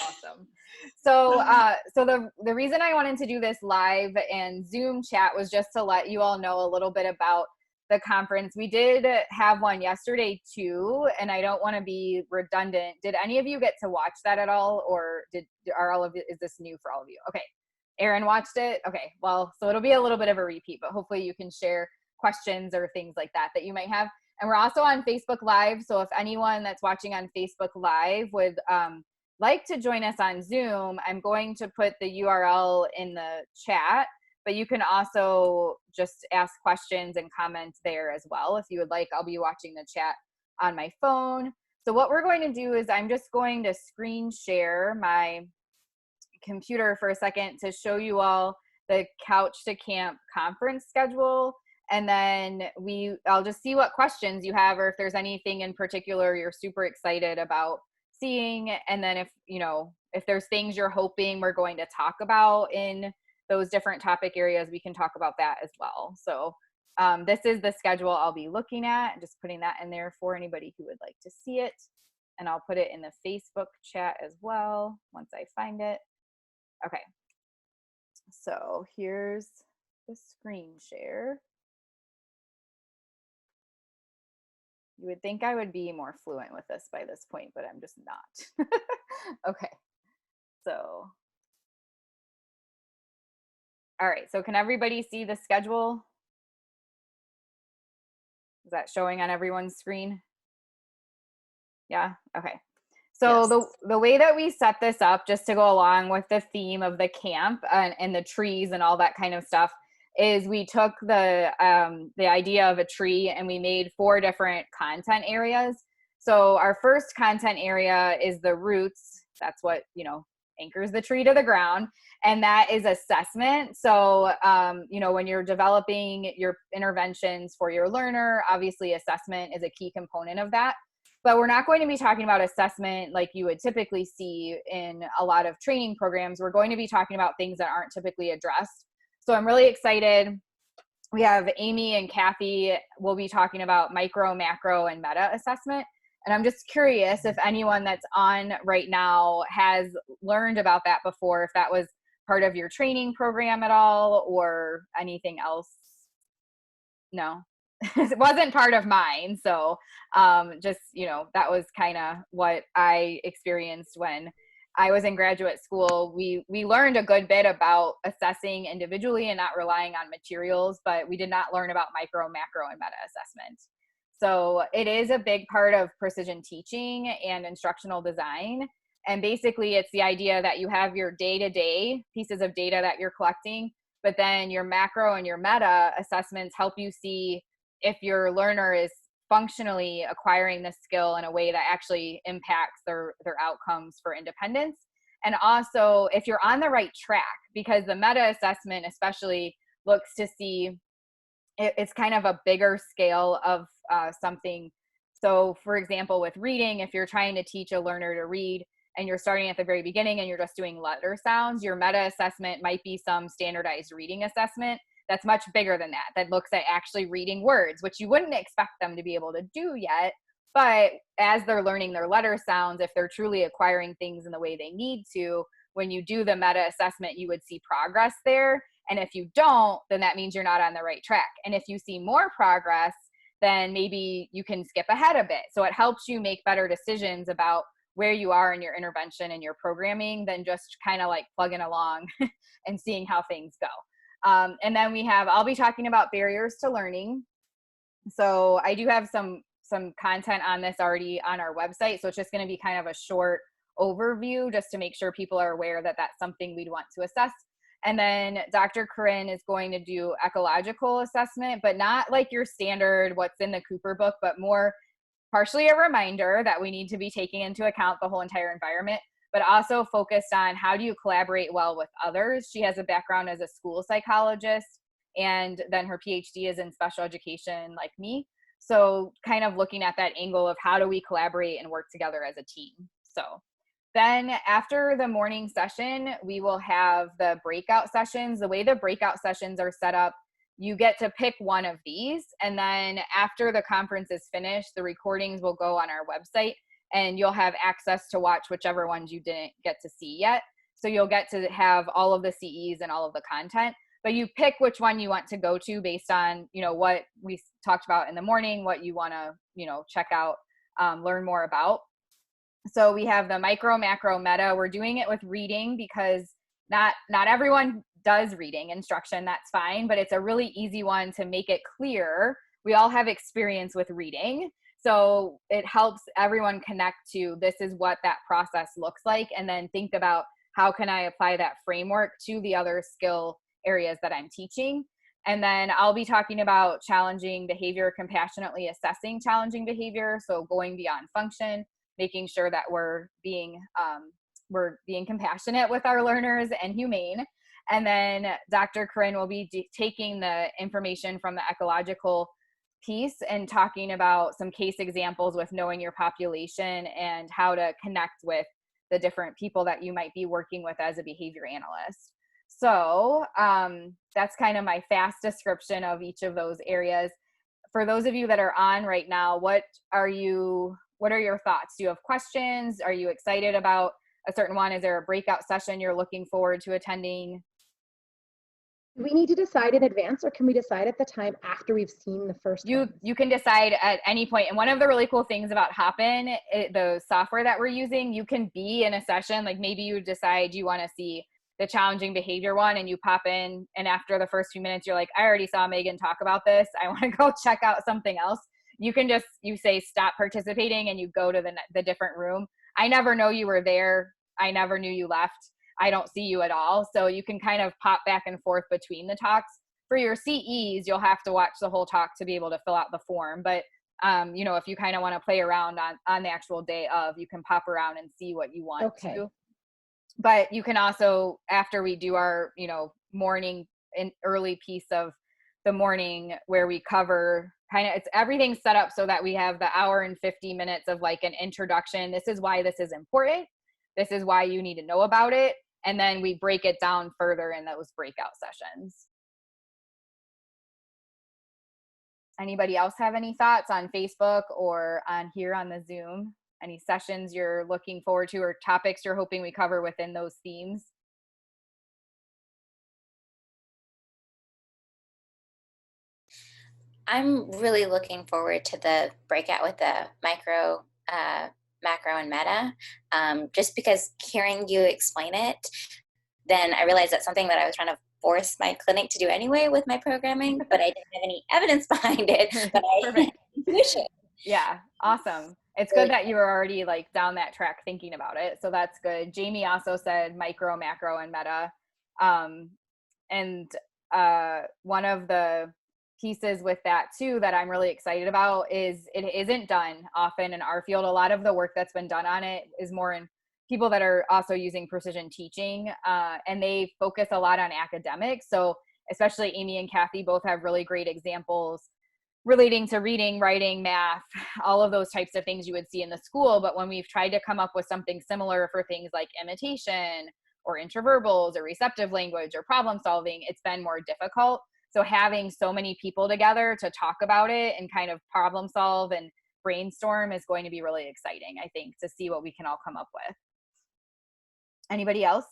Awesome. So, the reason I wanted to do this live and Zoom chat was just to let you all know a little bit about the conference. We did have one yesterday too, and I don't want to be redundant. Did any of you get to watch that at all, or are all of you, is this new for all of you? Okay, Erin watched it. Okay, well, so it'll be a little bit of a repeat, but hopefully you can share questions or things like that you might have. And we're also on Facebook Live, so if anyone that's watching on Facebook Live would like to join us on Zoom, I'm going to put the URL in the chat, but you can also just ask questions and comment there as well if you would like. I'll be watching the chat on my phone. So what we're going to do is I'm just going to screen share my computer for a second to show you all the Couch to Camp conference schedule. And then I'll just see what questions you have, or if there's anything in particular you're super excited about seeing. And then if there's things you're hoping we're going to talk about in those different topic areas, we can talk about that as well. So this is the schedule I'll be looking at, just putting that in there for anybody who would like to see it. And I'll put it in the Facebook chat as well once I find it. Okay, so here's the screen share. You would think I would be more fluent with this by this point, but I'm just not. Okay, so, all right, so can everybody see the schedule? Is that showing on everyone's screen? Yeah, okay. So yes. The way that we set this up, just to go along with the theme of the camp and the trees and all that kind of stuff, is we took the idea of a tree and we made 4 different content areas. So our first content area is the roots. That's what, anchors the tree to the ground. And that is assessment. So, when you're developing your interventions for your learner, obviously assessment is a key component of that. But we're not going to be talking about assessment like you would typically see in a lot of training programs. We're going to be talking about things that aren't typically addressed. So I'm really excited. We have Amy and Kathy will be talking about micro, macro, and meta assessment. And I'm just curious if anyone that's on right now has learned about that before, if that was part of your training program at all or anything else. No, it wasn't part of mine. So just, that was kind of what I experienced when I was in graduate school. We learned a good bit about assessing individually and not relying on materials, but we did not learn about micro, macro, and meta assessment. So it is a big part of precision teaching and instructional design. And basically it's the idea that you have your day-to-day pieces of data that you're collecting, but then your macro and your meta assessments help you see if your learner is functionally acquiring this skill in a way that actually impacts their outcomes for independence. And also if you're on the right track, because the meta assessment especially looks to see, it's kind of a bigger scale of something. So for example, with reading, if you're trying to teach a learner to read and you're starting at the very beginning and you're just doing letter sounds, your meta assessment might be some standardized reading assessment that's much bigger than that, that looks at actually reading words, which you wouldn't expect them to be able to do yet. But as they're learning their letter sounds, if they're truly acquiring things in the way they need to, when you do the meta assessment, you would see progress there. And if you don't, then that means you're not on the right track. And if you see more progress, then maybe you can skip ahead a bit. So it helps you make better decisions about where you are in your intervention and your programming than just kind of like plugging along and seeing how things go. And then I'll be talking about barriers to learning. So I do have some content on this already on our website. So it's just going to be kind of a short overview just to make sure people are aware that that's something we'd want to assess. And then Dr. Corinne is going to do ecological assessment, but not like your standard what's in the Cooper book, but more partially a reminder that we need to be taking into account the whole entire environment, but also focused on how do you collaborate well with others. She has a background as a school psychologist, and then her PhD is in special education like me. So kind of looking at that angle of how do we collaborate and work together as a team. So then after the morning session, we will have the breakout sessions. The way the breakout sessions are set up, you get to pick one of these. And then after the conference is finished, the recordings will go on our website and you'll have access to watch whichever ones you didn't get to see yet. So you'll get to have all of the CEs and all of the content, but you pick which one you want to go to based on, what we talked about in the morning, what you want to, check out, learn more about. So we have the micro, macro, meta. We're doing it with reading because not everyone does reading instruction. That's fine, but it's a really easy one to make it clear. We all have experience with reading. So it helps everyone connect to this is what that process looks like, and then think about how can I apply that framework to the other skill areas that I'm teaching. And then I'll be talking about challenging behavior, compassionately assessing challenging behavior. So going beyond function, making sure that we're being compassionate with our learners and humane. And then Dr. Corinne will be taking the information from the ecological piece and talking about some case examples with knowing your population and how to connect with the different people that you might be working with as a behavior analyst. So that's kind of my fast description of each of those areas. For those of you that are on right now, what are your thoughts? Do you have questions? Are you excited about a certain one? Is there a breakout session you're looking forward to attending? Do we need to decide in advance, or can we decide at the time after we've seen the first one? You can decide at any point. And one of the really cool things about Hopin, the software that we're using, you can be in a session, like maybe you decide you want to see the challenging behavior one and you pop in, and after the first few minutes you're like, I already saw Megan talk about this, I want to go check out something else. You can you say stop participating and you go to the different room. I never know you were there. I never knew you left. I don't see you at all. So you can kind of pop back and forth between the talks. For your CEs, you'll have to watch the whole talk to be able to fill out the form. But, if you kind of want to play around on the actual day of, you can pop around and see what you want to. But you can also, after we do our, morning and early piece of the morning where we cover it's everything set up so that we have the hour and 50 minutes of like an introduction. This is why this is important. This is why you need to know about it. And then we break it down further in those breakout sessions. Anybody else have any thoughts on Facebook or on here on the Zoom? Any sessions you're looking forward to or topics you're hoping we cover within those themes? I'm really looking forward to the breakout with the micro, macro, and meta, just because hearing you explain it, then I realized that's something that I was trying to force my clinic to do anyway with my programming, but I didn't have any evidence behind it, but I had intuition. Yeah, awesome. It's good that you were already like down that track thinking about it. So that's good. Jamie also said micro, macro, and meta. One of the pieces with that too that I'm really excited about is it isn't done often in our field. A lot of the work that's been done on it is more in people that are also using precision teaching, and they focus a lot on academics. So especially Amy and Kathy both have really great examples relating to reading, writing, math, all of those types of things you would see in the school. But when we've tried to come up with something similar for things like imitation or interverbals or receptive language or problem solving, it's been more difficult. So having so many people together to talk about it and kind of problem solve and brainstorm is going to be really exciting, I think, to see what we can all come up with. Anybody else?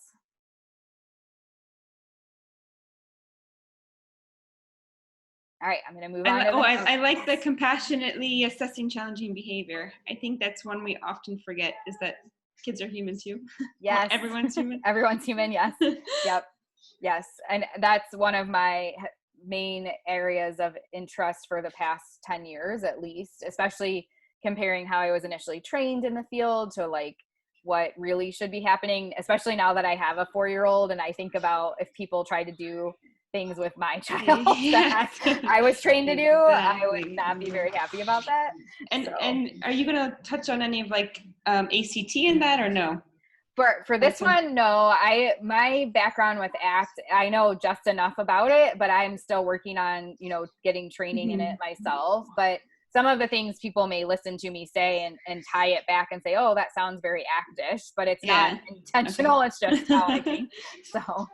All right, I'm going to move on. I like the compassionately assessing challenging behavior. I think that's one we often forget, is that kids are human too. Yes. Well, everyone's human. Everyone's human, yes. Yep. Yes. And that's one of my main areas of interest for the past 10 years, at least, especially comparing how I was initially trained in the field to like what really should be happening, especially now that I have a 4-year-old and I think about if people try to do things with my child that I was trained to do, I would not be very happy about that. And are you going to touch on any of like ACT in that or no? For this one, no. My background with ACT, I know just enough about it, but I'm still working on, getting training in it myself. But some of the things people may listen to me say and tie it back and say, oh, that sounds very ACT-ish, but it's not intentional. Okay. It's just how I think. So,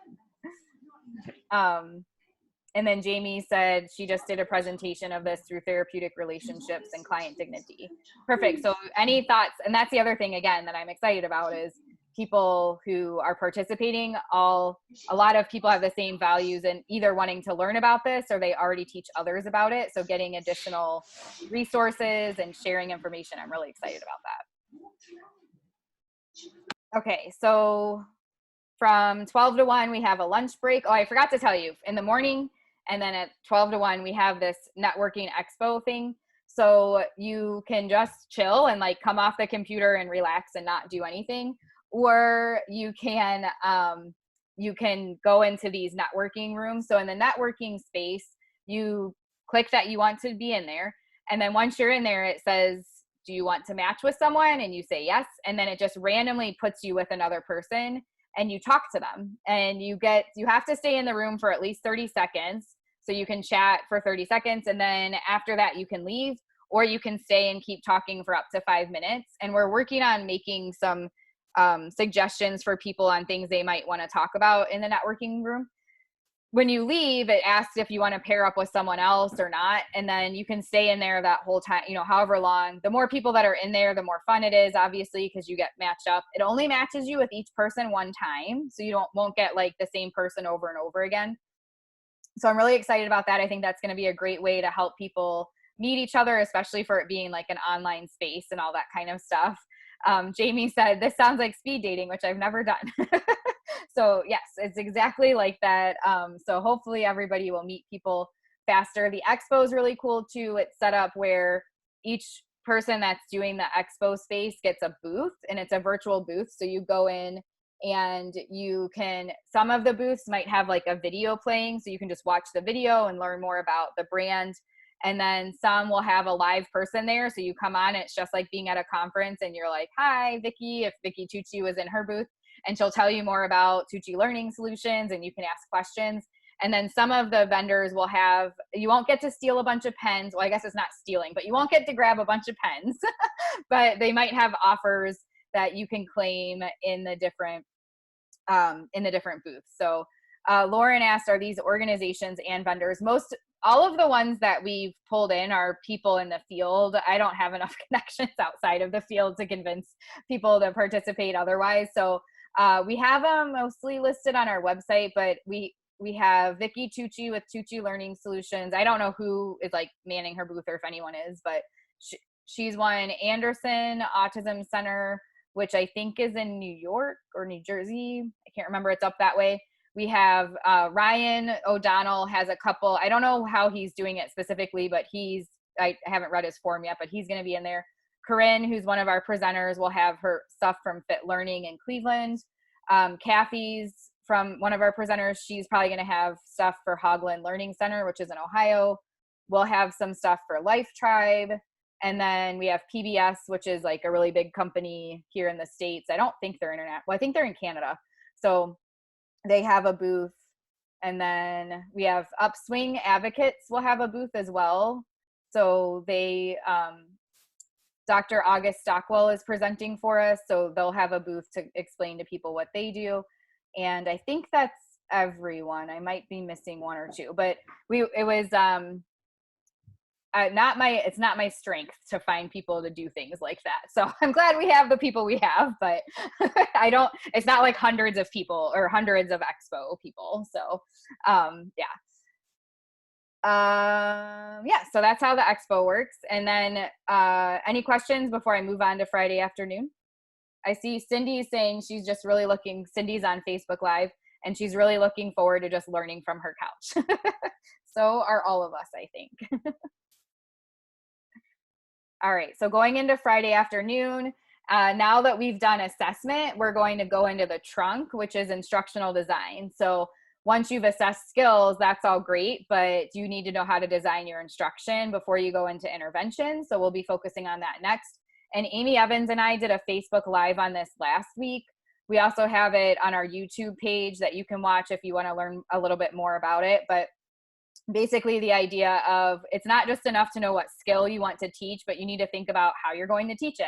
And then Jamie said she just did a presentation of this through therapeutic relationships and client dignity. Perfect. So any thoughts? And that's the other thing, again, that I'm excited about is people who are participating, a lot of people have the same values and either wanting to learn about this or they already teach others about it. So getting additional resources and sharing information, I'm really excited about that. Okay, so from 12 to 1, we have a lunch break. Oh, I forgot to tell you, in the morning, and then at 12 to 1, we have this networking expo thing. So you can just chill and like come off the computer and relax and not do anything. Or you can go into these networking rooms. So in the networking space, you click that you want to be in there. And then once you're in there, it says, do you want to match with someone? And you say yes. And then it just randomly puts you with another person and you talk to them. And you have to stay in the room for at least 30 seconds. So you can chat for 30 seconds. And then after that, you can leave, or you can stay and keep talking for up to 5 minutes. And we're working on making some suggestions for people on things they might want to talk about in the networking room. When you leave, it asks if you want to pair up with someone else or not. And then you can stay in there that whole time, however long. The more people that are in there, the more fun it is, obviously, because you get matched up. It only matches you with each person one time. So you won't get like the same person over and over again. So I'm really excited about that. I think that's going to be a great way to help people meet each other, especially for it being like an online space and all that kind of stuff. Jamie said, this sounds like speed dating, which I've never done. So yes, it's exactly like that. So hopefully everybody will meet people faster. The expo is really cool too. It's set up where each person that's doing the expo space gets a booth, and it's a virtual booth. So you go in and some of the booths might have like a video playing, so you can just watch the video and learn more about the brand. And then some will have a live person there. So you come on, it's just like being at a conference and you're like, hi, Vicki, if Vicki Tucci was in her booth, and she'll tell you more about Tucci Learning Solutions and you can ask questions. And then some of the vendors will you won't get to steal a bunch of pens. Well, I guess it's not stealing, but you won't get to grab a bunch of pens, but they might have offers that you can claim in the different booths. So Lauren asked, are these organizations and vendors? All of the ones that we've pulled in are people in the field. I don't have enough connections outside of the field to convince people to participate otherwise. So we have them mostly listed on our website, but we have Vicki Tucci with Tucci Learning Solutions. I don't know who is like manning her booth or if anyone is, but she's one. Anderson Autism Center, which I think is in New York or New Jersey. I can't remember. It's up that way. We have Ryan O'Donnell has a couple. I don't know how he's doing it specifically, but I haven't read his form yet, but he's going to be in there. Corinne, who's one of our presenters, will have her stuff from Fit Learning in Cleveland. Kathy's from one of our presenters. She's probably going to have stuff for Hogland Learning Center, which is in Ohio. We'll have some stuff for Life Tribe. And then we have PBS, which is like a really big company here in the States. I don't think they're international. Well, I think they're in Canada. So they have a booth. And then we have Upswing Advocates will have a booth as well. So Dr. August Stockwell is presenting for us. So they'll have a booth to explain to people what they do. And I think that's everyone. I might be missing one or two, but it's not my strength to find people to do things like that. So I'm glad we have the people we have, but it's not like hundreds of people or hundreds of expo people. So so that's how the expo works. And then any questions before I move on to Friday afternoon? I see Cindy saying Cindy's on Facebook Live, and she's really looking forward to just learning from her couch. So are all of us, I think. All right, so going into Friday afternoon, now that we've done assessment, we're going to go into the trunk, which is instructional design. So once you've assessed skills, that's all great, but you need to know how to design your instruction before you go into intervention. So we'll be focusing on that next. And Amy Evans and I did a Facebook Live on this last week. We also have it on our YouTube page that you can watch if you want to learn a little bit more about it. But basically the idea of it's not just enough to know what skill you want to teach, but you need to think about how you're going to teach it.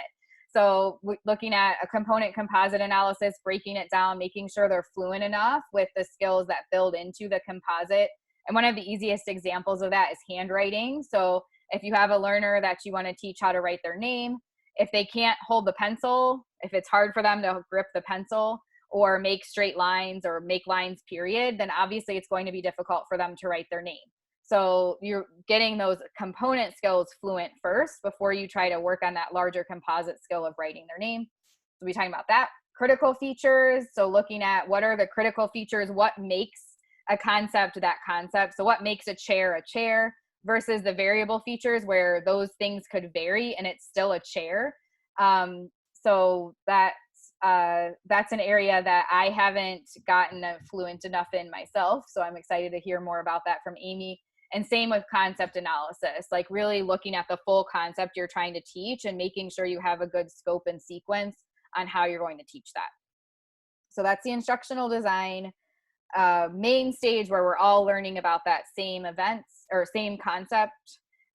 So looking at a component composite analysis, breaking it down, making sure they're fluent enough with the skills that build into the composite And one of the easiest examples of that is handwriting. So if you have a learner that you want to teach how to write their name, if they can't hold the pencil, if it's hard for them to grip the pencil or make straight lines or make lines period, then obviously it's going to be difficult for them to write their name. So you're getting those component skills fluent first before you try to work on that larger composite skill of writing their name. So we're talking about that. Critical features. So looking at what are the critical features, what makes a concept that concept. So what makes a chair versus the variable features where those things could vary and it's still a chair. So that's an area that I haven't gotten fluent enough in myself. So I'm excited to hear more about that from Amy. And same with concept analysis, like really looking at the full concept you're trying to teach and making sure you have a good scope and sequence on how you're going to teach that. So that's the instructional design main stage where we're all learning about that same events or same concept.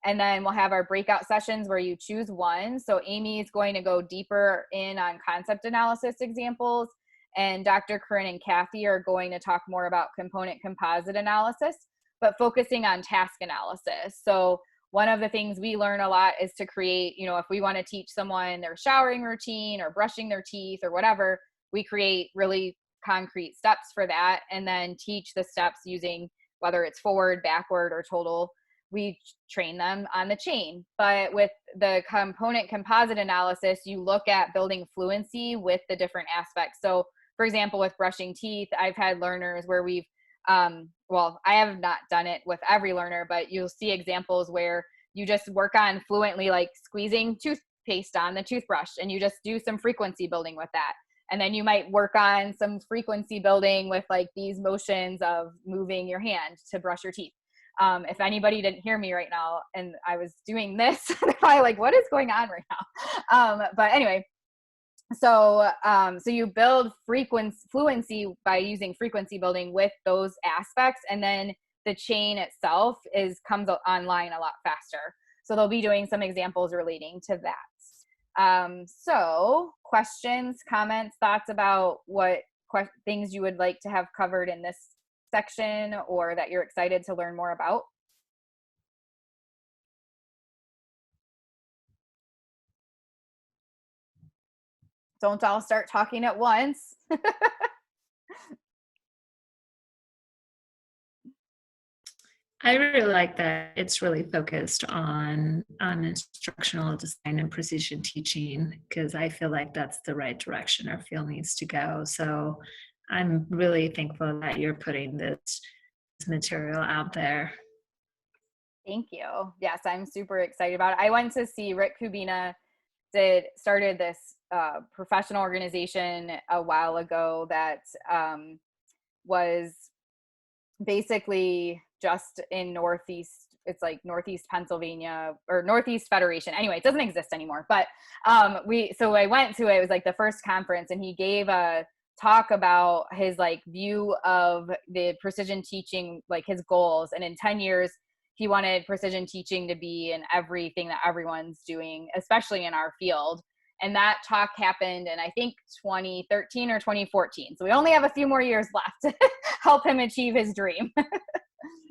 And then we'll have our breakout sessions where you choose one. So Amy is going to go deeper in on concept analysis examples, and Dr. Corinne and Kathy are going to talk more about component composite analysis, but focusing on task analysis. So one of the things we learn a lot is to create, if we want to teach someone their showering routine or brushing their teeth or whatever, we create really concrete steps for that and then teach the steps using whether it's forward, backward, or total. We train them on the chain. But with the component composite analysis, you look at building fluency with the different aspects. So for example, with brushing teeth, I've had learners where we've, well, I have not done it with every learner, but you'll see examples where you just work on fluently, like squeezing toothpaste on the toothbrush, and you just do some frequency building with that. And then you might work on some frequency building with like these motions of moving your hand to brush your teeth. If anybody didn't hear me right now and I was doing this, they're probably like, what is going on right now? But anyway, so you build fluency by using frequency building with those aspects, and then the chain itself comes online a lot faster. So they'll be doing some examples relating to that. So questions, comments, thoughts about what things you would like to have covered in this section or that you're excited to learn more about? Don't all start talking at once. I really like that it's really focused on instructional design and precision teaching, because I feel like that's the right direction our field needs to go. So I'm really thankful that you're putting this material out there. Thank you. Yes, I'm super excited about it. I went to see Rick Kubina started this professional organization a while ago that was basically just in Northeast, it's like Northeast Pennsylvania or Northeast Federation. Anyway, it doesn't exist anymore, but so I went to it. It was like the first conference, and he gave a talk about his like view of the precision teaching, like his goals. And in 10 years, he wanted precision teaching to be in everything that everyone's doing, especially in our field. And that talk happened in, I think, 2013 or 2014. So we only have a few more years left to help him achieve his dream.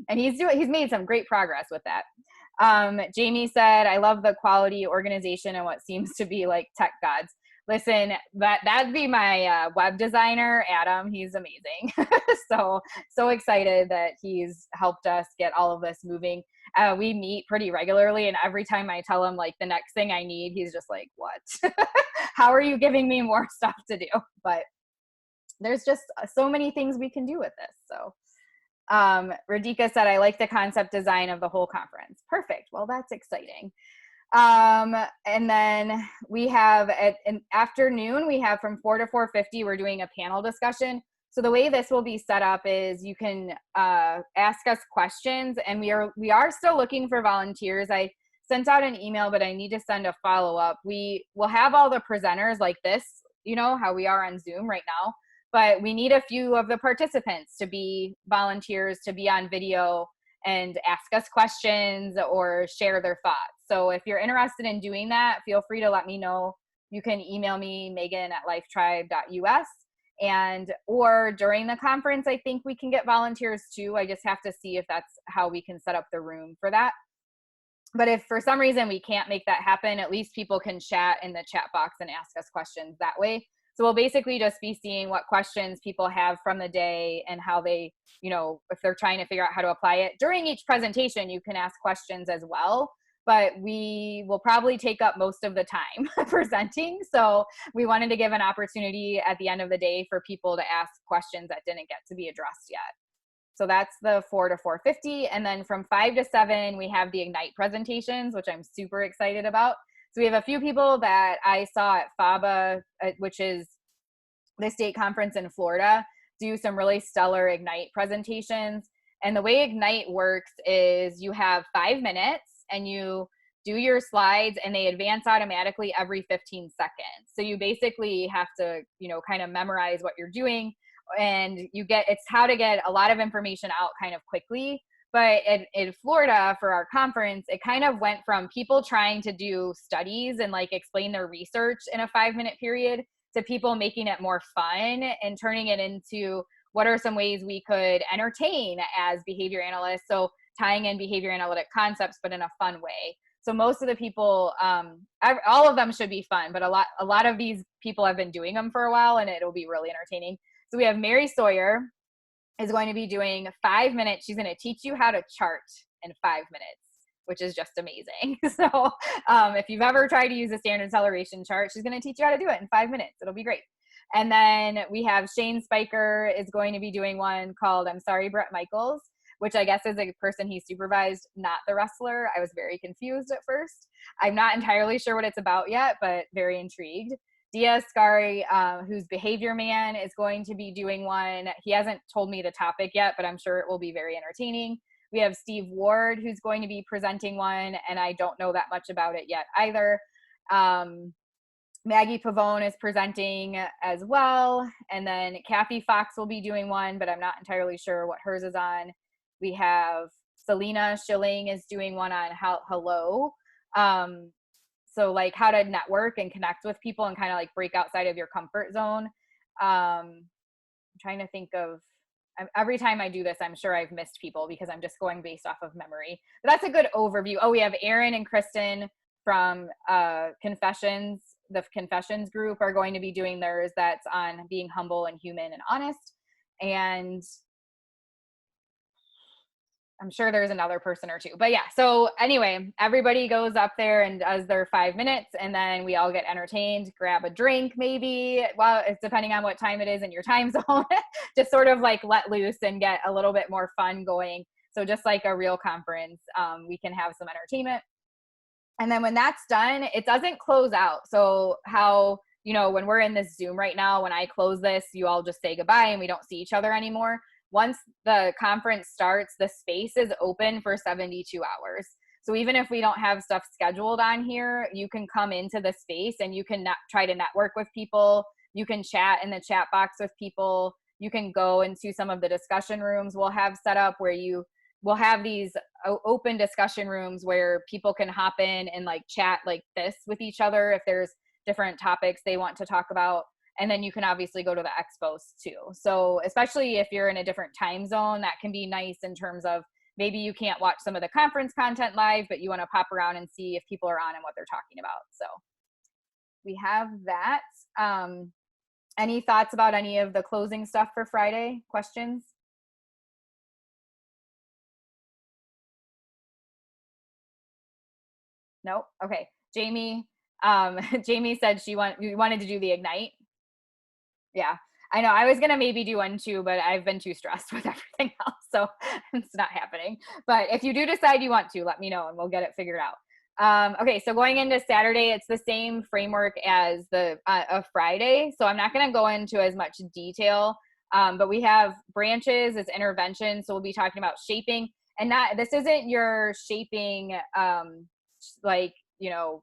And he's made some great progress with that. Jamie said, I love the quality organization and what seems to be like tech gods. Listen, that'd be my web designer, Adam. He's amazing. So excited that he's helped us get all of this moving. We meet pretty regularly, and every time I tell him like the next thing I need, he's just like, what? How are you giving me more stuff to do? But there's just so many things we can do with this. So Radhika said, I like the concept design of the whole conference. Perfect. Well, that's exciting. And then we have an afternoon, we have from 4 to 4:50, we're doing a panel discussion. So the way this will be set up is you can ask us questions, and we are still looking for volunteers. I sent out an email, but I need to send a follow-up. We will have all the presenters like this, you know, how we are on Zoom right now, but we need a few of the participants to be volunteers, to be on video and ask us questions or share their thoughts. So if you're interested in doing that, feel free to let me know. You can email me, Megan@lifetribe.us, or during the conference, I think we can get volunteers too. I just have to see if that's how we can set up the room for that. But if for some reason we can't make that happen, at least people can chat in the chat box and ask us questions that way. So we'll basically just be seeing what questions people have from the day and how they, if they're trying to figure out how to apply it. During each presentation, you can ask questions as well, but we will probably take up most of the time presenting. So we wanted to give an opportunity at the end of the day for people to ask questions that didn't get to be addressed yet. So that's the 4 to 4:50. And then from 5 to 7, we have the Ignite presentations, which I'm super excited about. So we have a few people that I saw at FABA, which is the state conference in Florida, do some really stellar Ignite presentations. And the way Ignite works is you have 5 minutes and you do your slides and they advance automatically every 15 seconds. So you basically have to, kind of memorize what you're doing, and it's how to get a lot of information out kind of quickly. But in Florida for our conference, it kind of went from people trying to do studies and like explain their research in a 5-minute period to people making it more fun and turning it into what are some ways we could entertain as behavior analysts. So tying in behavior analytic concepts, but in a fun way. So most of the people, all of them should be fun, but a lot of these people have been doing them for a while and it'll be really entertaining. So we have Mary Sawyer is going to be doing 5 minutes. She's going to teach you how to chart in 5 minutes, which is just amazing. So if you've ever tried to use a standard acceleration chart, she's going to teach you how to do it in 5 minutes. It'll be great. And then we have Shane Spiker is going to be doing one called I'm Sorry, Brett Michaels, which I guess is a person he supervised, not the wrestler. I was very confused at first. I'm not entirely sure what it's about yet, but very intrigued. Dia Scari, who's Behavior Man, is going to be doing one. He hasn't told me the topic yet, but I'm sure it will be very entertaining. We have Steve Ward, who's going to be presenting one, and I don't know that much about it yet either. Maggie Pavone is presenting as well. And then Kathy Fox will be doing one, but I'm not entirely sure what hers is on. We have Selena Schilling is doing one on hello. So like how to network and connect with people and kind of like break outside of your comfort zone. I'm trying to think of, every time I do this, I'm sure I've missed people because I'm just going based off of memory. But that's a good overview. Oh, we have Aaron and Kristen from Confessions. The Confessions group are going to be doing theirs. That's on being humble and human and honest. And I'm sure there's another person or two, but yeah. So anyway, everybody goes up there and does their 5 minutes, and then we all get entertained, grab a drink maybe. Well, it's depending on what time it is in your time zone, just sort of like let loose and get a little bit more fun going. So just like a real conference, we can have some entertainment. And then when that's done, it doesn't close out. So how, when we're in this Zoom right now, when I close this, you all just say goodbye and we don't see each other anymore. Once the conference starts, the space is open for 72 hours. So even if we don't have stuff scheduled on here, you can come into the space and you can try to network with people. You can chat in the chat box with people. You can go into some of the discussion rooms we'll have set up where we'll have these open discussion rooms where people can hop in and like chat like this with each other if there's different topics they want to talk about. And then you can obviously go to the expos too. So especially if you're in a different time zone, that can be nice in terms of maybe you can't watch some of the conference content live, but you want to pop around and see if people are on and what they're talking about. So we have that. Any thoughts about any of the closing stuff for Friday? Questions? No? Okay. Jamie said you wanted to do the Ignite. Yeah, I know. I was going to maybe do one too, but I've been too stressed with everything else. So it's not happening. But if you do decide you want to, let me know and we'll get it figured out. Okay, so going into Saturday, it's the same framework as the Friday. So I'm not going to go into as much detail, but we have branches as intervention. So we'll be talking about shaping. And this isn't your shaping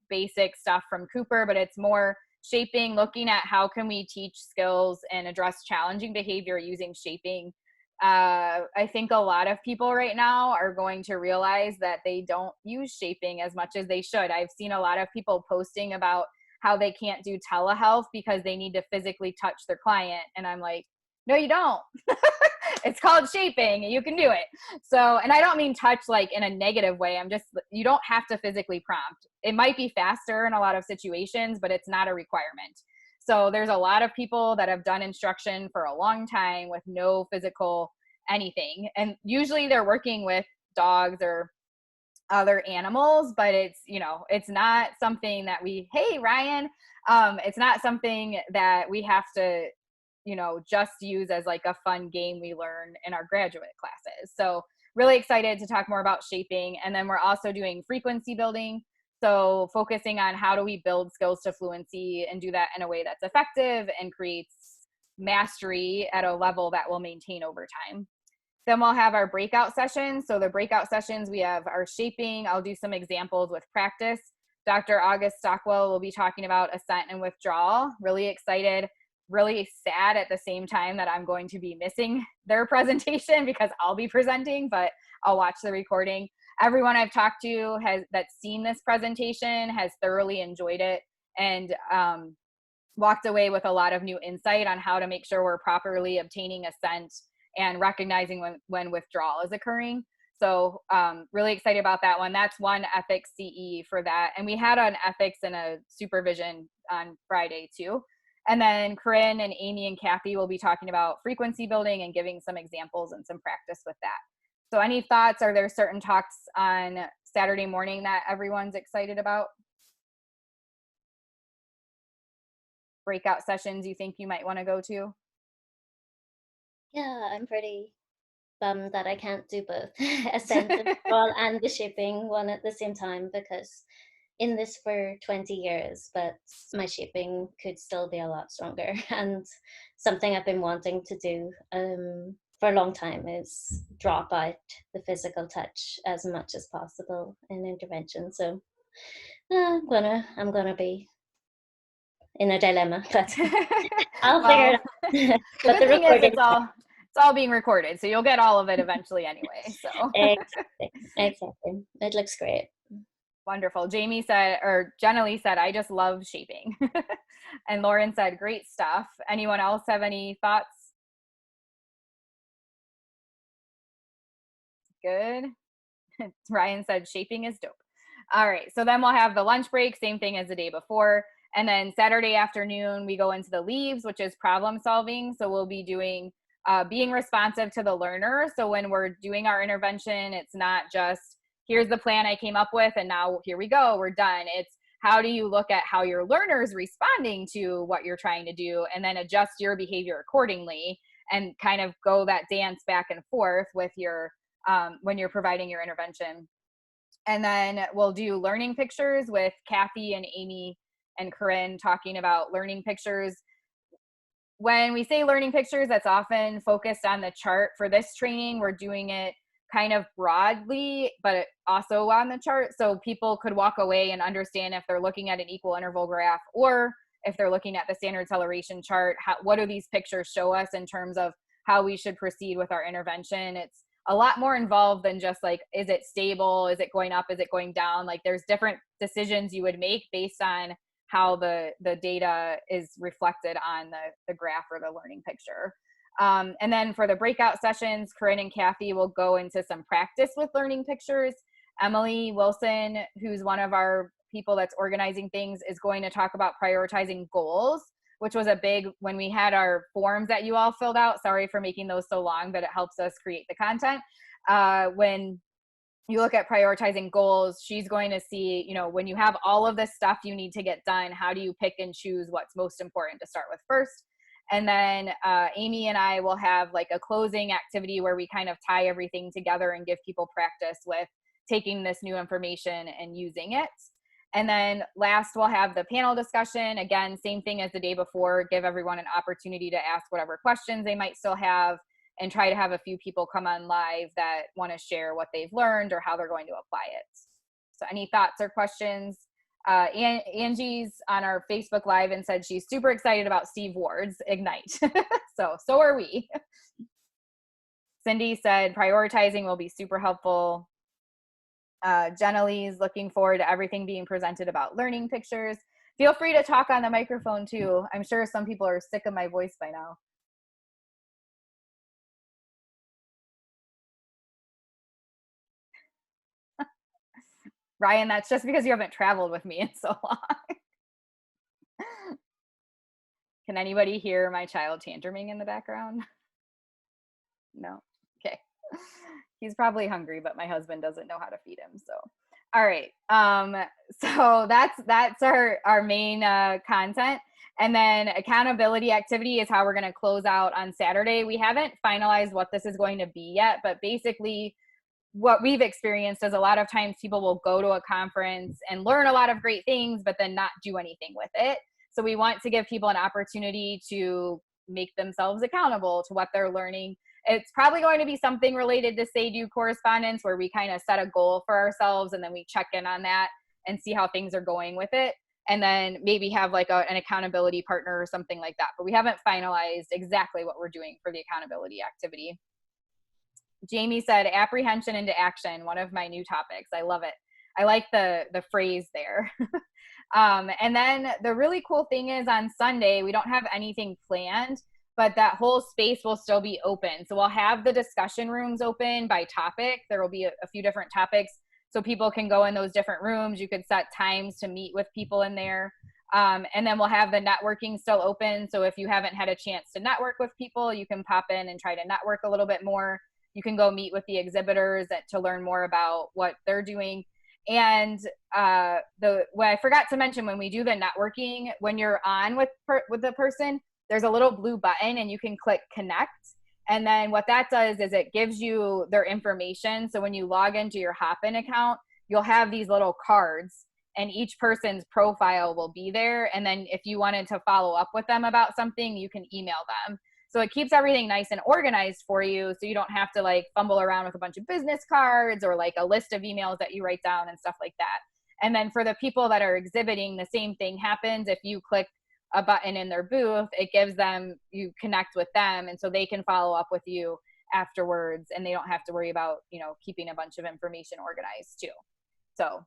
basic stuff from Cooper, but it's more shaping, looking at how can we teach skills and address challenging behavior using shaping. I think a lot of people right now are going to realize that they don't use shaping as much as they should. I've seen a lot of people posting about how they can't do telehealth because they need to physically touch their client. And I'm like, no, you don't. It's called shaping. You can do it. So, and I don't mean touch like in a negative way. I'm just, you don't have to physically prompt. It might be faster in a lot of situations, but it's not a requirement. So there's a lot of people that have done instruction for a long time with no physical anything. And usually they're working with dogs or other animals, but it's, you know, it's not something that we, hey, Ryan, it's not something that we have to, you know, just use as like a fun game we learn in our graduate classes. So really excited to talk more about shaping. And then we're also doing frequency building. So focusing on how do we build skills to fluency and do that in a way that's effective and creates mastery at a level that will maintain over time. Then we'll have our breakout sessions. So the breakout sessions, we have our shaping. I'll do some examples with practice. Dr. August Stockwell will be talking about ascent and withdrawal. Really excited, really sad at the same time that I'm going to be missing their presentation because I'll be presenting, but I'll watch the recording. Everyone I've talked to that's seen this presentation has thoroughly enjoyed it and walked away with a lot of new insight on how to make sure we're properly obtaining ascent and recognizing when withdrawal is occurring. So really excited about that one. That's one ethics CE for that. And we had an ethics and a supervision on Friday too. And then Corinne and Amy and Kathy will be talking about frequency building and giving some examples and some practice with that. So any thoughts? Are there certain talks on Saturday morning that everyone's excited about? Breakout sessions you think you might want to go to? Yeah, I'm pretty bummed that I can't do both ascent and withdrawal and the shaping one at the same time, because in this for 20 years, but my shaping could still be a lot stronger. And something I've been wanting to do for a long time is drop out the physical touch as much as possible in intervention. So I'm gonna be in a dilemma, but I'll figure it out. But the thing is, it's all being recorded, so you'll get all of it eventually anyway. So exactly. It looks great. Wonderful. Jamie said, or Jenna Lee said, I just love shaping. And Lauren said, great stuff. Anyone else have any thoughts? Good. Ryan said, shaping is dope. All right. So then we'll have the lunch break, same thing as the day before. And then Saturday afternoon, we go into the leaves, which is problem solving. So we'll be doing being responsive to the learner. So when we're doing our intervention, it's not just, here's the plan I came up with, and now here we go, we're done. It's how do you look at how your learner's responding to what you're trying to do, and then adjust your behavior accordingly, and kind of go that dance back and forth with your, when you're providing your intervention. And then we'll do learning pictures with Kathy and Amy and Corinne talking about learning pictures. When we say learning pictures, that's often focused on the chart. For this training, we're doing it kind of broadly, but also on the chart. So people could walk away and understand if they're looking at an equal interval graph, or if they're looking at the standard acceleration chart, what do these pictures show us in terms of how we should proceed with our intervention. It's a lot more involved than just like, is it stable? Is it going up? Is it going down? Like there's different decisions you would make based on how the data is reflected on the graph or the learning picture. And then for the breakout sessions, Corinne and Kathy will go into some practice with learning pictures. Emily Wilson, who's one of our people that's organizing things, is going to talk about prioritizing goals, which was a big, when we had our forms that you all filled out, sorry for making those so long, but it helps us create the content. When you look at prioritizing goals, she's going to see, you know, when you have all of this stuff you need to get done, how do you pick and choose what's most important to start with first? And then Amy and I will have like a closing activity where we kind of tie everything together and give people practice with taking this new information and using it. And then last, we'll have the panel discussion. Again, same thing as the day before, give everyone an opportunity to ask whatever questions they might still have, and try to have a few people come on live that want to share what they've learned or how they're going to apply it. So any thoughts or questions? Angie's on our Facebook Live and said she's super excited about Steve Ward's Ignite. So are we. Cindy said prioritizing will be super helpful. Jenna Lee's looking forward to everything being presented about learning pictures. Feel free to talk on the microphone too. I'm sure some people are sick of my voice by now. Ryan, that's just because you haven't traveled with me in so long. Can anybody hear my child tantruming in the background? No? Okay. He's probably hungry, but my husband doesn't know how to feed him, so. All right. So that's our main content. And then accountability activity is how we're going to close out on Saturday. We haven't finalized what this is going to be yet, but basically what we've experienced is a lot of times people will go to a conference and learn a lot of great things, but then not do anything with it. So we want to give people an opportunity to make themselves accountable to what they're learning. It's probably going to be something related to say-do correspondence, where we kind of set a goal for ourselves and then we check in on that and see how things are going with it. And then maybe have like an accountability partner or something like that. But we haven't finalized exactly what we're doing for the accountability activity. Jamie said, apprehension into action, one of my new topics. I love it. I like the phrase there. And then the really cool thing is on Sunday, we don't have anything planned, but that whole space will still be open. So we'll have the discussion rooms open by topic. There will be a few different topics so people can go in those different rooms. You could set times to meet with people in there. And then we'll have the networking still open. So if you haven't had a chance to network with people, you can pop in and try to network a little bit more. You can go meet with the exhibitors to learn more about what they're doing. And what I forgot to mention, when we do the networking, when you're on with the person, there's a little blue button and you can click connect. And then what that does is it gives you their information. So when you log into your Hopin account, you'll have these little cards and each person's profile will be there. And then if you wanted to follow up with them about something, you can email them. So it keeps everything nice and organized for you, so you don't have to like fumble around with a bunch of business cards or like a list of emails that you write down and stuff like that. And then for the people that are exhibiting, the same thing happens. If you click a button in their booth, it gives them, you connect with them, and so they can follow up with you afterwards, and they don't have to worry about, keeping a bunch of information organized too. So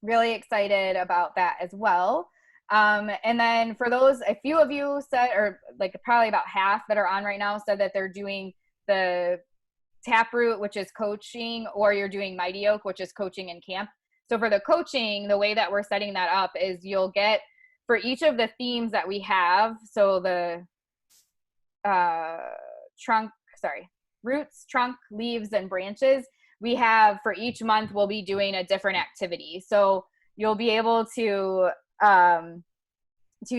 really excited about that as well. And then for those, a few of you said, or like probably about half that are on right now, said that they're doing the Taproot, which is coaching, or you're doing Mighty Oak, which is coaching in camp. So for the coaching, the way that we're setting that up is you'll get, for each of the themes that we have, so the roots, trunk, leaves, and branches, we have for each month, we'll be doing a different activity. So you'll be able to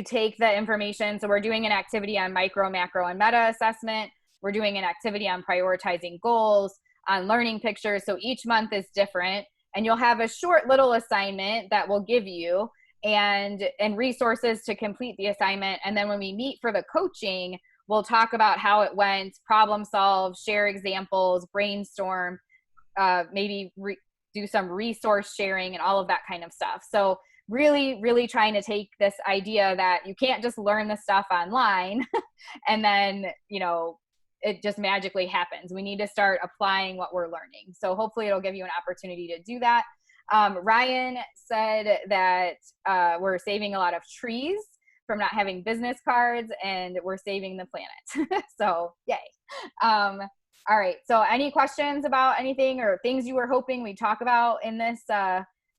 take the information. So we're doing an activity on micro, macro, and meta assessment. We're doing an activity on prioritizing goals, on learning pictures. So each month is different, and you'll have a short little assignment that we'll give you and resources to complete the assignment. And then when we meet for the coaching, we'll talk about how it went, problem solve, share examples, brainstorm, maybe do some resource sharing and all of that kind of stuff. So really, really trying to take this idea that you can't just learn the stuff online and then, it just magically happens. We need to start applying what we're learning. So hopefully it'll give you an opportunity to do that. Ryan said that we're saving a lot of trees from not having business cards, and we're saving the planet. So yay. All right. So any questions about anything or things you were hoping we'd talk about in this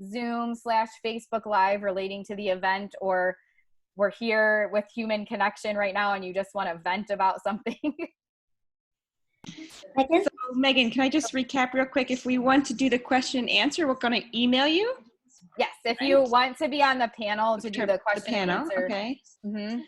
Zoom/Facebook Live relating to the event, or we're here with Human Connection right now and you just want to vent about something? So Megan, can I just recap real quick? If we want to do the question and answer, we're going to email you. Yes, if you want to be on the panel to do the question and answer. Okay. Mm-hmm.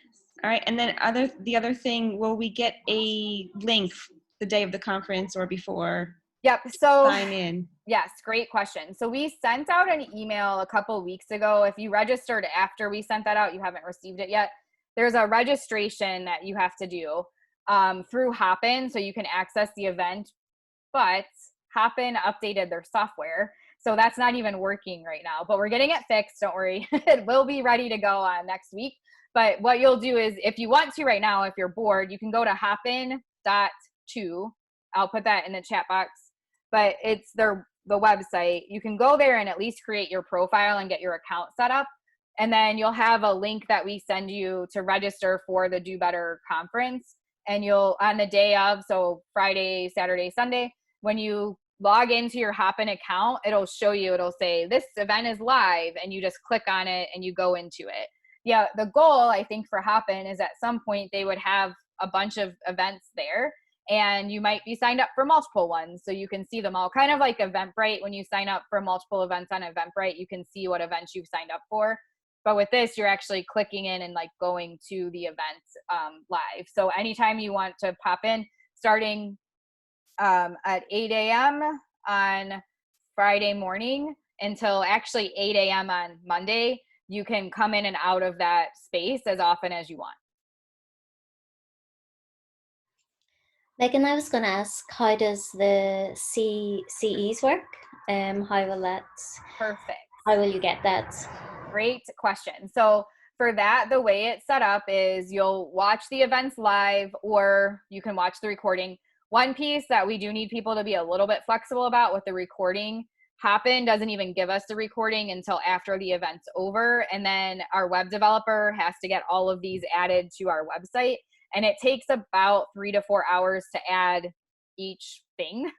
All right, and then the other thing, will we get a link the day of the conference or before? Yep. So sign in. Yes, great question. So we sent out an email a couple weeks ago. If you registered after we sent that out, you haven't received it yet. There's a registration that you have to do through Hopin, so you can access the event. But Hopin updated their software, so that's not even working right now. But we're getting it fixed. Don't worry, it will be ready to go next week. But what you'll do is, if you want to right now, if you're bored, you can go to hopin.to. I'll put that in the chat box. But it's the website. You can go there and at least create your profile and get your account set up. And then you'll have a link that we send you to register for the Do Better conference. And you'll, on the day of, so Friday, Saturday, Sunday, when you log into your Hopin account, it'll show you, it'll say, this event is live, and you just click on it and you go into it. Yeah, the goal, I think, for Hopin is at some point they would have a bunch of events there, and you might be signed up for multiple ones, so you can see them all. Kind of like Eventbrite, when you sign up for multiple events on Eventbrite, you can see what events you've signed up for. But with this, you're actually clicking in and like going to the event live. So anytime you want to pop in, starting at 8 a.m. on Friday morning until actually 8 a.m. on Monday, you can come in and out of that space as often as you want. Megan, I was going to ask, how does the CEs work? How will that? Perfect. How will you get that? Great question. So for that, the way it's set up is you'll watch the events live, or you can watch the recording. One piece that we do need people to be a little bit flexible about with the recording, Hopin doesn't even give us the recording until after the event's over. And then our web developer has to get all of these added to our website. And it takes about 3 to 4 hours to add each thing.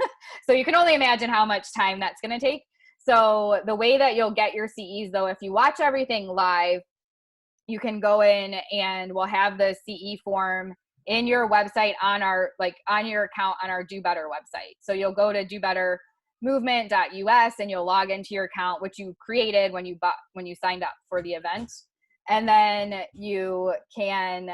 So you can only imagine how much time that's going to take. So the way that you'll get your CEs, though, if you watch everything live, you can go in and we'll have the CE form in your website on our, like on your account on our Do Better website. So you'll go to dobettermovement.us and you'll log into your account, which you created when you signed up for the event. And then you can,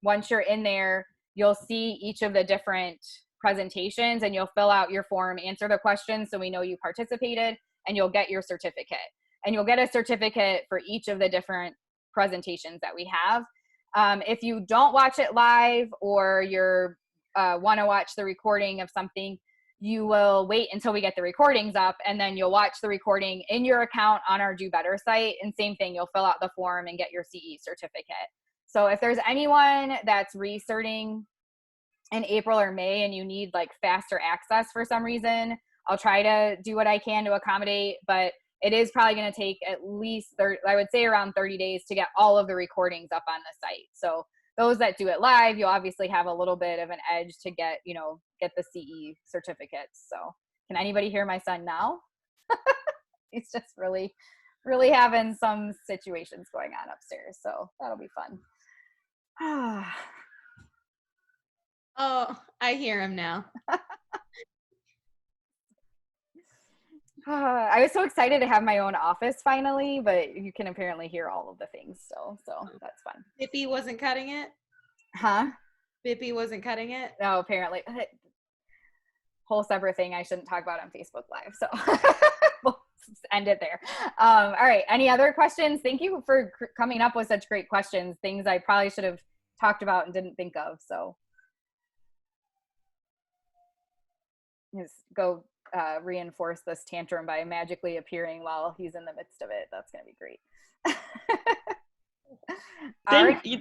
once you're in there, you'll see each of the different presentations, and you'll fill out your form, answer the questions so we know you participated, and you'll get your certificate. And you'll get a certificate for each of the different presentations that we have. If you don't watch it live, or you're want to watch the recording of something, you will wait until we get the recordings up, and then you'll watch the recording in your account on our Do Better site. And same thing, you'll fill out the form and get your CE certificate. So if there's anyone that's recerting in April or May and you need like faster access for some reason, I'll try to do what I can to accommodate, but it is probably going to take at least I would say around 30 days to get all of the recordings up on the site. So those that do it live, you'll obviously have a little bit of an edge to get the CE certificates. So can anybody hear my son now? He's just really, really having some situations going on upstairs. So that'll be fun. Oh, I hear him now. I was so excited to have my own office finally, but you can apparently hear all of the things still, so that's fun. Bippy wasn't cutting it? Huh? Bippy wasn't cutting it? No, apparently. Whole separate thing I shouldn't talk about on Facebook Live, so we'll end it there. All right, any other questions? Thank you for coming up with such great questions, things I probably should have talked about and didn't think of, so. Just go reinforce this tantrum by magically appearing while he's in the midst of it. That's going to be great.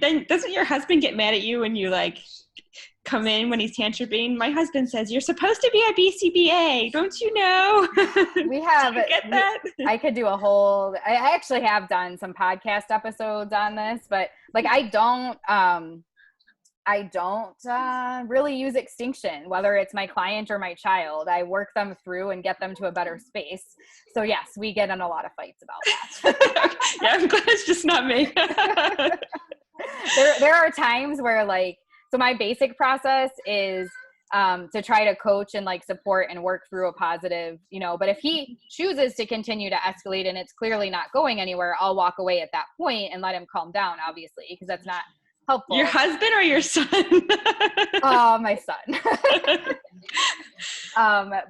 Then doesn't your husband get mad at you when you like come in when he's tantruming? My husband says, you're supposed to be a BCBA. Don't you know? We have, you get that? I could do a whole, I actually have done some podcast episodes on this, but like I don't really use extinction, whether it's my client or my child. I work them through and get them to a better space. So yes, we get in a lot of fights about that. Yeah, I'm glad it's just not me. There are times where like, so my basic process is to try to coach and like support and work through a positive, but if he chooses to continue to escalate and it's clearly not going anywhere, I'll walk away at that point and let him calm down, obviously, because that's not helpful. Your husband or your son? My son.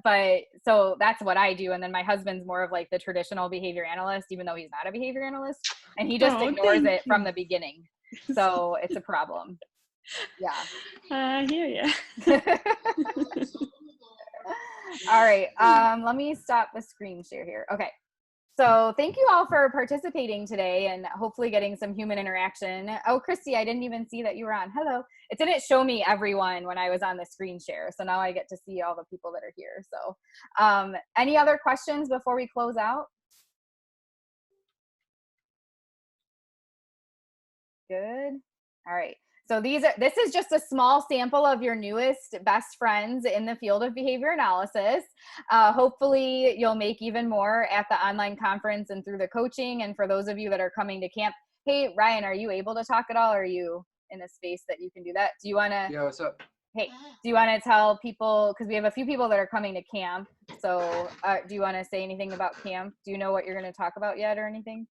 But so that's what I do. And then my husband's more of like the traditional behavior analyst, even though he's not a behavior analyst, and he just ignores it from the beginning. So it's a problem. Yeah. I hear you. All right. Let me stop the screen share here. Okay. So thank you all for participating today and hopefully getting some human interaction. Oh, Christy, I didn't even see that you were on. Hello. It didn't show me everyone when I was on the screen share. So now I get to see all the people that are here. So any other questions before we close out? Good. All right. So this is just a small sample of your newest best friends in the field of behavior analysis. Hopefully you'll make even more at the online conference and through the coaching. And for those of you that are coming to camp, hey, Ryan, are you able to talk at all? Are you in a space that you can do that? Do you want to? Yeah, what's up? Hey, do you want to tell people, because we have a few people that are coming to camp. So do you want to say anything about camp? Do you know what you're going to talk about yet or anything?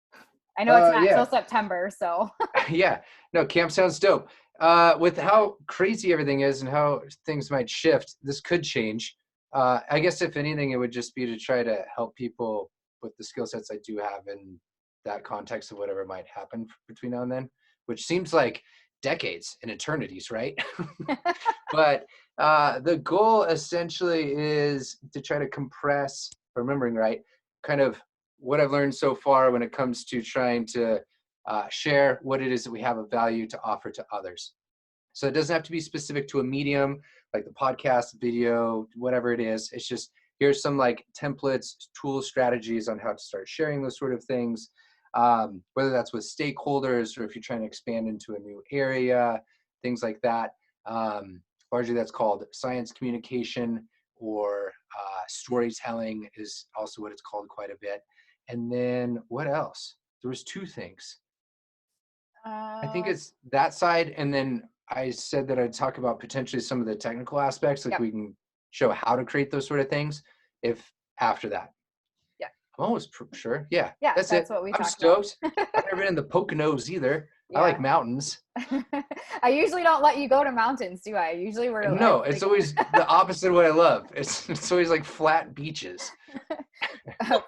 I know it's not Yeah. till September, so. Yeah, no, camp sounds dope. With how crazy everything is and how things might shift, this could change. I guess if anything, it would just be to try to help people with the skill sets I do have in that context of whatever might happen between now and then, which seems like decades and eternities, right? But the goal essentially is to try to compress, if I'm remembering right, kind of what I've learned so far when it comes to trying to share what it is that we have of value to offer to others. So it doesn't have to be specific to a medium like the podcast, video, whatever it is. It's just, here's some like templates, tools, strategies on how to start sharing those sort of things, whether that's with stakeholders or if you're trying to expand into a new area, things like that. Largely that's called science communication, or storytelling is also what it's called quite a bit. And then what else? There was two things. I think it's that side, and then I said that I'd talk about potentially some of the technical aspects, like we can show how to create those sort of things if after that. Yeah. I'm almost sure. Yeah. Yeah, That's that's it. what we I'm talked stoked. about. I've never been in the Poconos either. I like mountains. I usually don't let you go to mountains, do I? Usually we're No, it's always the opposite of what I love. It's always like flat beaches.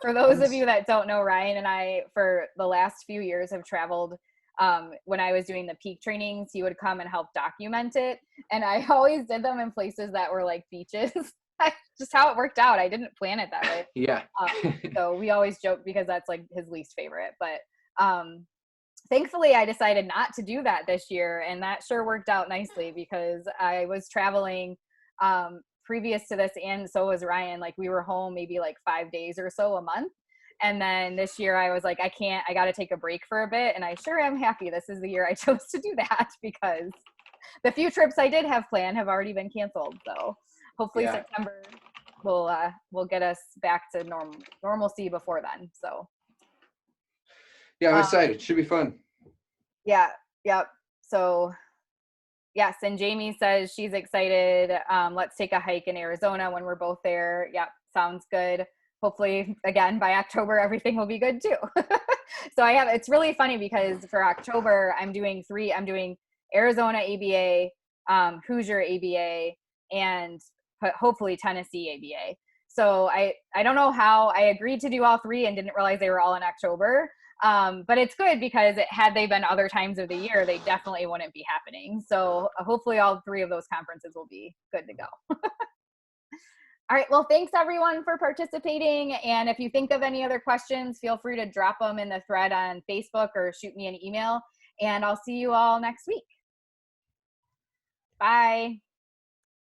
For those of you that don't know, Ryan and I, for the last few years, have traveled. When I was doing the peak trainings, he would come and help document it. And I always did them in places that were like beaches. Just how it worked out. I didn't plan it that way. Yeah. So we always joke because that's like his least favorite. But thankfully, I decided not to do that this year. And that sure worked out nicely because I was traveling previous to this, and so was Ryan. Like we were home maybe like 5 days or so a month. And then this year I was like, I got to take a break for a bit. And I sure am happy this is the year I chose to do that, because the few trips I did have planned have already been canceled. So hopefully September will get us back to normalcy before then. So yeah, I'm excited. Should be fun. Yeah. Yep. So yes. And Jamie says she's excited. Let's take a hike in Arizona when we're both there. Yep. Sounds good. Hopefully, again, by October, everything will be good too. So it's really funny because for October, I'm doing Arizona ABA, Hoosier ABA, and hopefully Tennessee ABA. So I don't know how I agreed to do all three and didn't realize they were all in October. But it's good because had they been other times of the year, they definitely wouldn't be happening. So hopefully all three of those conferences will be good to go. All right. Well, thanks everyone for participating. And if you think of any other questions, feel free to drop them in the thread on Facebook or shoot me an email. And I'll see you all next week. Bye.